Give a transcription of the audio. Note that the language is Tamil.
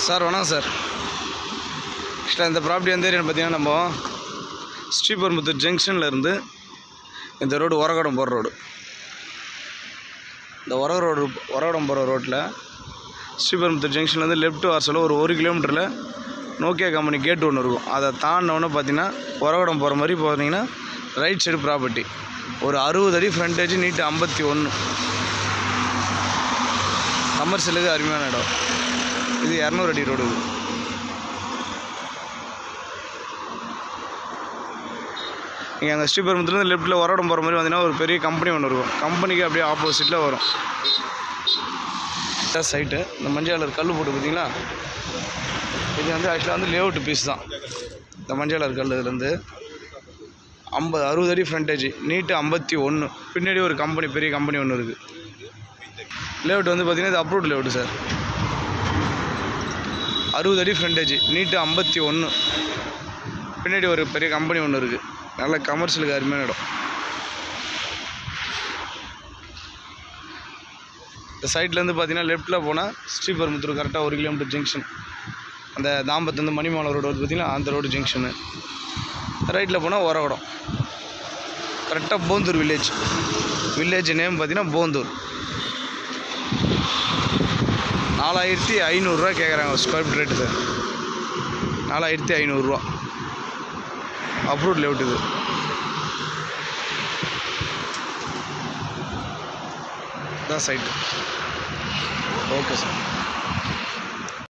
சார் வணக்கம் சார். ஆக்சுவலாக இந்த ப்ராப்பர்ட்டி எந்த ஏரியான்னு பார்த்தீங்கன்னா நம்ம ஸ்ரீபெரும்புத்தூர் ஜங்ஷனில் இருந்து இந்த ரோடு ஒரகடம் போகிற ரோடு. இந்த ஒரகடம் போகிற ரோட்டில் ஸ்ரீபெரும்புத்தூர் ஜங்ஷன்லேருந்து லெஃப்ட் வாசலில் ஒரு 1 கிலோமீட்டரில் நோக்கியா கம்பெனி கேட் ஒன்று இருக்கும். அதை தாண்டினோன்னு பார்த்தீங்கன்னா ஒரகடம் போகிற மாதிரி போனீங்கன்னா ரைட் சைடு ப்ராப்பர்ட்டி. ஒரு 60 அடி ஃப்ரண்டேஜ், நீட்டு 51. கமர்ஷியலுக்கு அருமையான இடம். இது 200 அடி ரோடு. நீங்கள் அங்கே ஸ்ரீபெரும்புத்தூர்லேருந்து லெஃப்ட்டில் ஒரகடம் போகிற மாதிரி வந்தீங்கன்னா ஒரு பெரிய கம்பெனி ஒன்று இருக்கும். கம்பெனிக்கு அப்படியே ஆப்போசிட்டில் வரும் சைட்டு. இந்த மஞ்சள் கல் போட்டு பார்த்தீங்களா, இது வந்து ஆக்சுவலாக லேஅவுட் பீஸ் தான். இந்த மஞ்சள் கல் இதுலேருந்து 60 அடி ஃப்ரண்டேஜ், நீட்டு 51. பின்னாடி ஒரு கம்பெனி, பெரிய கம்பெனி ஒன்று இருக்குது. லேஅவுட் வந்து பார்த்திங்கன்னா இது அப்ரூவ்டு லேஅவுட் சார். 60 அடி ஃப்ரண்டேஜ், நீட்டு 51. பின்னாடி ஒரு பெரிய கம்பெனி ஒன்று இருக்குது. நல்ல கமர்ஷியலுக்கு அருமையான இடம். இந்த சைட்லேருந்து பார்த்தீங்கன்னா லெஃப்ட்டில் போனால் ஸ்ரீபெரும்புத்தூர் கரெக்டாக 1 கிலோமீட்டர் ஜங்ஷன். அந்த தாம்பத்துலேருந்து மணிமாலை ரோடு வந்து பார்த்திங்கன்னா அந்த ரோடு ஜங்ஷனு. ரைட்டில் போனால் ஒரகடம். கரெக்டாக போந்தூர் வில்லேஜ். வில்லேஜ் நேம் பார்த்தீங்கன்னா போந்தூர். 4500 ரூபா கேட்குறாங்க ஸ்கொயர் ஃபீட் ரேட்டு சார். 4500 ரூபா. அப்ரூவ்ட் லேஅவுட் இது. தான் சைட்டு. Okay sir.